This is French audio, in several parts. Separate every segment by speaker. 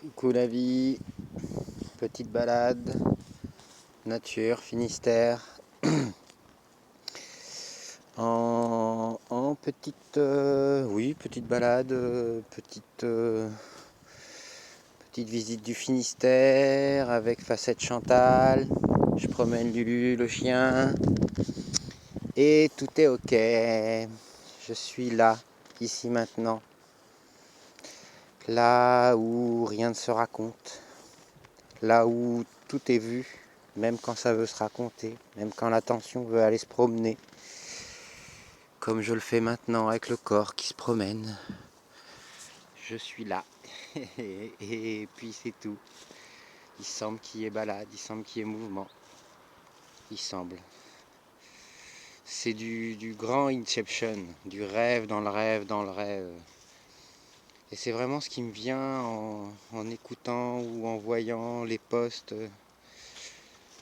Speaker 1: Coucou la vie, petite balade, nature, Finistère, en petite, oui, petite balade, petite visite du Finistère avec Facette Chantal. Je promène Lulu, le chien, et tout est ok. Je suis là, ici maintenant, là où rien ne se raconte, là où tout est vu. Même quand ça veut se raconter, même quand l'attention veut aller se promener, comme je le fais maintenant avec le corps qui se promène, je suis là. Et puis c'est tout. Il semble qu'il y ait balade, il semble qu'il y ait mouvement. Il semble. C'est du grand Inception, du rêve dans le rêve dans le rêve. Et c'est vraiment ce qui me vient en écoutant ou en voyant les posts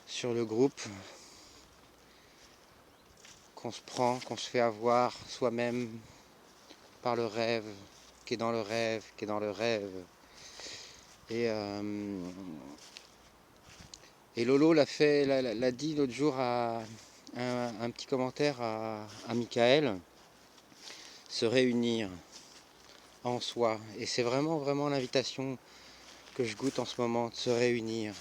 Speaker 1: sur le groupe. Qu'on se prend, qu'on se fait avoir soi-même par le rêve, qui est dans le rêve, qui est dans le rêve. Et Lolo l'a dit l'autre jour à un petit commentaire à Michael, se réunir en soi. Et c'est vraiment, vraiment l'invitation que je goûte en ce moment, de se réunir.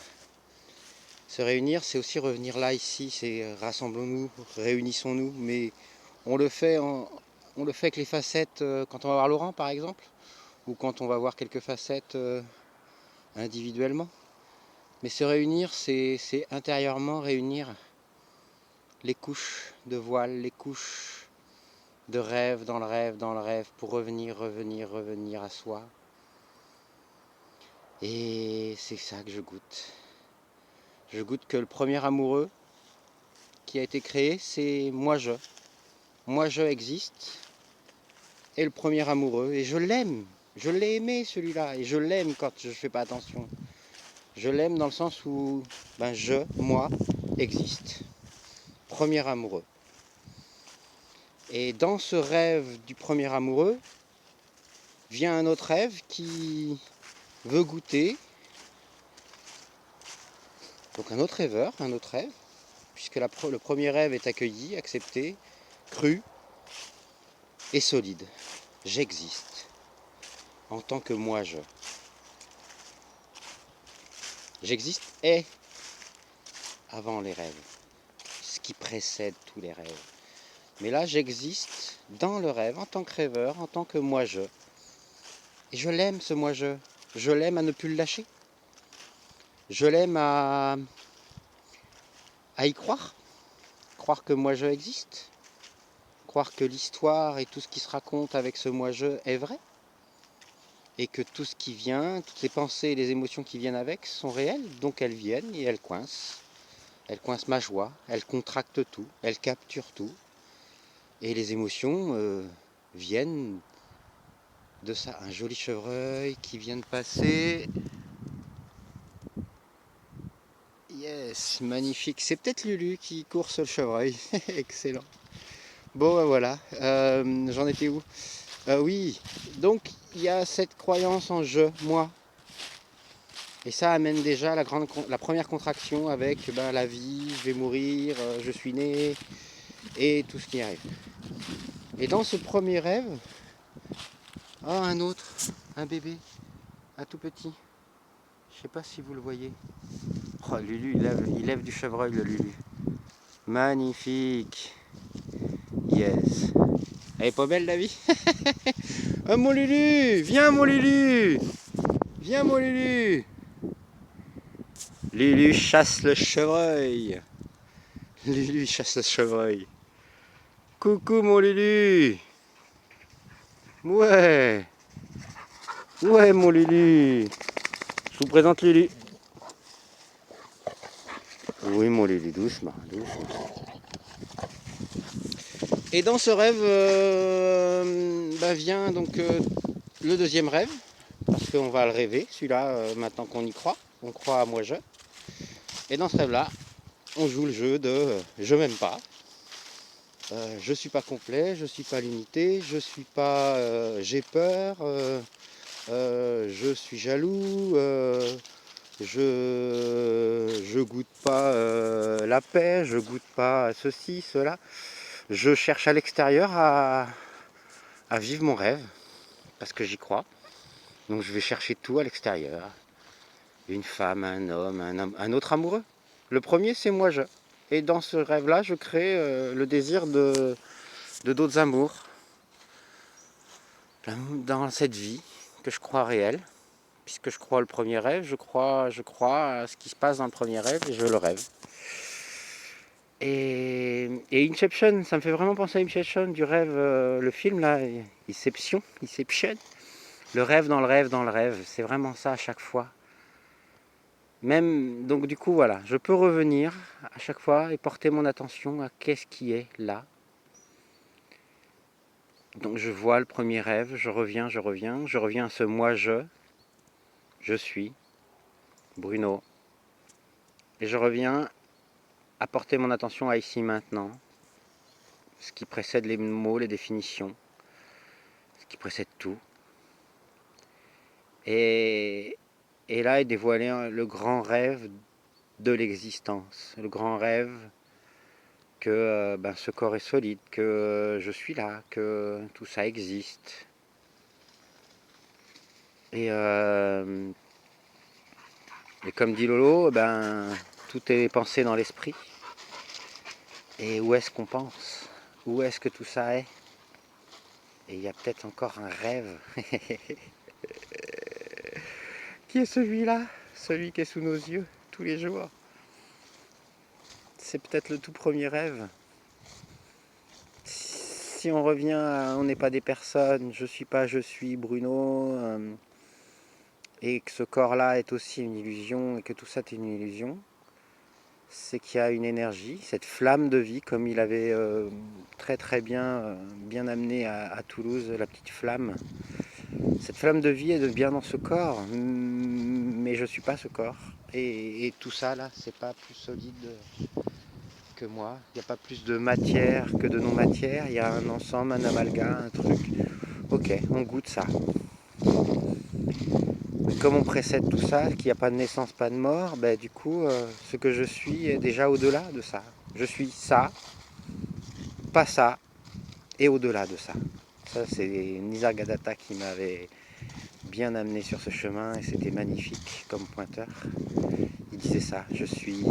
Speaker 1: Se réunir, c'est aussi revenir là, ici, c'est rassemblons-nous, réunissons-nous, mais on le fait avec les facettes quand on va voir Laurent par exemple, ou quand on va voir quelques facettes individuellement. Mais se réunir, c'est intérieurement réunir les couches de voile, les couches de rêve dans le rêve, dans le rêve, pour revenir à soi. Et c'est ça que je goûte. Je goûte que le premier amoureux qui a été créé, c'est moi-je. Moi-je existe, et le premier amoureux, et je l'aime. Je l'ai aimé celui-là, et je l'aime quand je ne fais pas attention. Je l'aime dans le sens où moi, existe. Premier amoureux. Et dans ce rêve du premier amoureux, vient un autre rêve qui veut goûter. Donc un autre rêveur, un autre rêve, puisque le premier rêve est accueilli, accepté, cru et solide. J'existe en tant que moi-je. J'existe et avant les rêves, ce qui précède tous les rêves. Mais là, j'existe dans le rêve, en tant que rêveur, en tant que moi-je. Et je l'aime, ce moi-je. Je l'aime à ne plus le lâcher. Je l'aime à y croire. Croire que moi-je existe. Croire que l'histoire et tout ce qui se raconte avec ce moi-je est vrai. Et que tout ce qui vient, toutes les pensées et les émotions qui viennent avec sont réelles. Donc elles viennent et elles coincent. Elles coincent ma joie, elles contractent tout, elles capturent tout. Et les émotions viennent de ça. Un joli chevreuil qui vient de passer. Yes, magnifique. C'est peut-être Lulu qui course le chevreuil. Excellent. Bon, voilà. J'en étais où? Oui. Donc, il y a cette croyance en je, moi. Et ça amène déjà la première contraction avec la vie, je vais mourir, je suis né, et tout ce qui arrive. Et dans ce premier rêve, un autre, un bébé, un tout petit. Je sais pas si vous le voyez. Oh, Lulu, il lève du chevreuil, le Lulu. Magnifique. Yes. Elle est pas belle la vie? Oh mon Lulu! Viens mon Lulu! Viens mon Lulu! Lulu chasse le chevreuil. Lulu chasse le chevreuil. Coucou mon Lulu! Ouais! Ouais mon Lulu! Je vous présente Lulu. Oui mon Lulu, doucement, doucement. Et dans ce rêve vient donc le deuxième rêve, parce qu'on va le rêver, celui-là, maintenant qu'on y croit, on croit à moi-je. Et dans ce rêve-là, on joue le jeu de je m'aime pas, je suis pas complet, je suis pas l'unité, je suis pas, j'ai peur, je suis jaloux, je goûte pas la paix, je goûte pas ceci, cela. Je cherche à l'extérieur à vivre mon rêve, parce que j'y crois. Donc je vais chercher tout à l'extérieur. Une femme, un homme, un autre amoureux. Le premier, c'est moi, je. Et dans ce rêve-là, je crée le désir de d'autres amours dans cette vie que je crois réelle. Puisque je crois le premier rêve, je crois à ce qui se passe dans le premier rêve et je le rêve. Et Inception, ça me fait vraiment penser à Inception du rêve, le film là, Inception. Le rêve dans le rêve dans le rêve, c'est vraiment ça à chaque fois. Même, donc du coup voilà, je peux revenir à chaque fois et porter mon attention à qu'est-ce qui est là. Donc je vois le premier rêve, je reviens à ce moi je suis, Bruno. Et je reviens à porter mon attention à ici maintenant, ce qui précède les mots, les définitions, ce qui précède tout. Et là est dévoilé le grand rêve de l'existence, le grand rêve que ce corps est solide, que je suis là, que tout ça existe. Et comme dit Lolo, tout est pensé dans l'esprit. Et où est-ce qu'on pense? Où est-ce que tout ça est? Et il y a peut-être encore un rêve qui est celui-là, celui qui est sous nos yeux tous les jours. C'est peut-être le tout premier rêve. Si on revient à on n'est pas des personnes, je suis pas, je suis Bruno, et que ce corps-là est aussi une illusion et que tout ça est une illusion, c'est qu'il y a une énergie, cette flamme de vie, comme il avait très très bien amené à Toulouse, la petite flamme. Cette flamme de vie est bien dans ce corps, mais je ne suis pas ce corps. Et tout ça là, c'est pas plus solide que moi. Il n'y a pas plus de matière que de non-matière. Il y a un ensemble, un amalgame, un truc. Ok, on goûte ça. Mais comme on précède tout ça, qu'il n'y a pas de naissance, pas de mort, du coup, ce que je suis est déjà au-delà de ça. Je suis ça, pas ça, et au-delà de ça. Ça, c'est Nisargadatta qui m'avait bien amené sur ce chemin et c'était magnifique comme pointeur. Il disait ça, je suis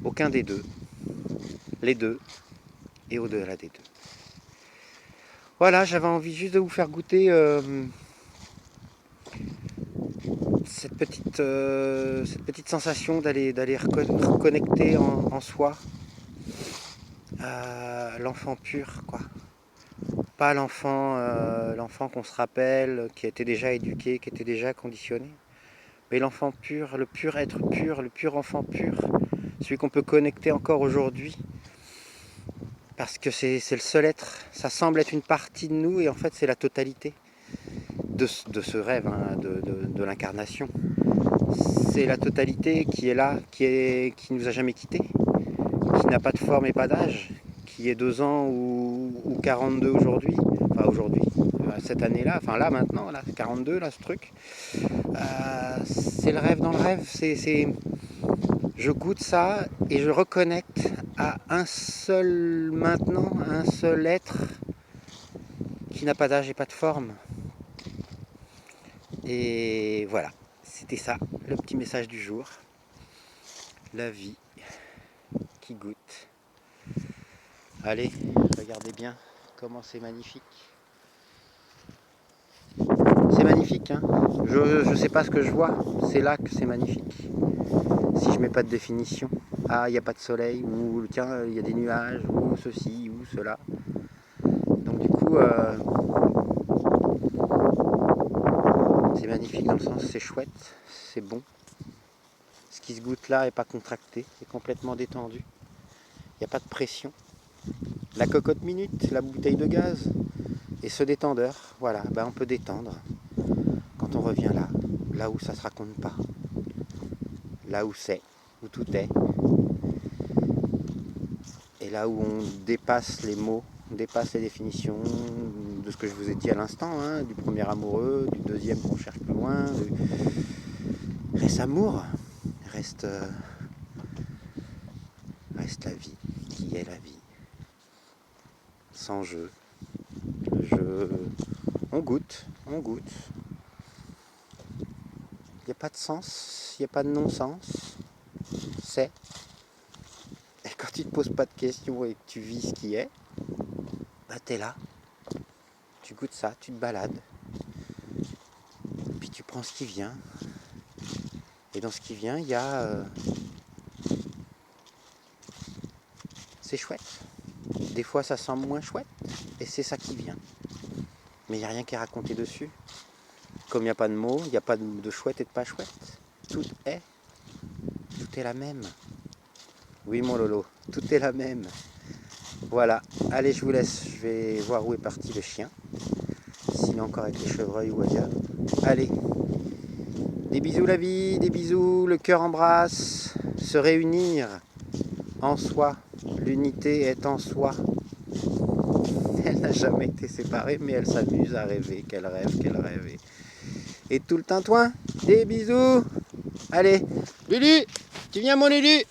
Speaker 1: aucun des deux, les deux et au-delà des deux. Voilà, j'avais envie juste de vous faire goûter cette petite sensation d'aller reconnecter en soi à l'enfant pur, quoi. Pas l'enfant qu'on se rappelle, qui était déjà éduqué, qui était déjà conditionné, mais l'enfant pur, le pur être pur, le pur enfant pur, celui qu'on peut connecter encore aujourd'hui, parce que c'est le seul être, ça semble être une partie de nous, et en fait c'est la totalité de ce rêve, hein, de l'incarnation. C'est la totalité qui est là, qui nous a jamais quittés, qui n'a pas de forme et pas d'âge, qui est 2 ans ou 42 aujourd'hui, enfin aujourd'hui, cette année-là, enfin là maintenant, là, 42 là ce truc. C'est le rêve dans le rêve, je goûte ça et je reconnecte à un seul maintenant, un seul être qui n'a pas d'âge et pas de forme. Et voilà, c'était ça, le petit message du jour. La vie qui goûte. Allez, regardez bien comment c'est magnifique. C'est magnifique, hein. Je ne sais pas ce que je vois, c'est là que c'est magnifique. Si je mets pas de définition, ah, il n'y a pas de soleil, ou tiens, il y a des nuages, ou ceci, ou cela. Donc du coup, c'est magnifique dans le sens, c'est chouette, c'est bon. Ce qui se goûte là n'est pas contracté, c'est complètement détendu. Il n'y a pas de pression. La cocotte minute, la bouteille de gaz et ce détendeur, voilà, on peut détendre quand on revient là, là où ça se raconte pas, là où c'est, où tout est, et là où on dépasse les mots, on dépasse les définitions, de ce que je vous ai dit à l'instant, hein, du premier amoureux, du deuxième qu'on cherche plus loin. Reste amour, reste la vie, qui est la vie. Sans jeu. Le jeu, on goûte. Il n'y a pas de sens, il n'y a pas de non-sens. C'est. Et quand tu te poses pas de questions et que tu vis ce qui est, bah t'es là. Tu goûtes ça, tu te balades. Puis tu prends ce qui vient. Et dans ce qui vient, il y a... c'est chouette. Des fois, ça semble moins chouette. Et c'est ça qui vient. Mais il n'y a rien qui est raconté dessus. Comme il n'y a pas de mots, il n'y a pas de chouette et de pas chouette. Tout est la même. Oui, mon Lolo, tout est la même. Voilà. Allez, je vous laisse. Je vais voir où est parti le chien. S'il est encore avec les chevreuils ou ailleurs. Allez. Des bisous la vie, des bisous, le cœur embrasse. Se réunir en soi. L'unité est en soi. Elle n'a jamais été séparée, mais elle s'amuse à rêver. Qu'elle rêve. Et tout le tintouin. Des bisous. Allez, Lulu, tu viens mon Lulu?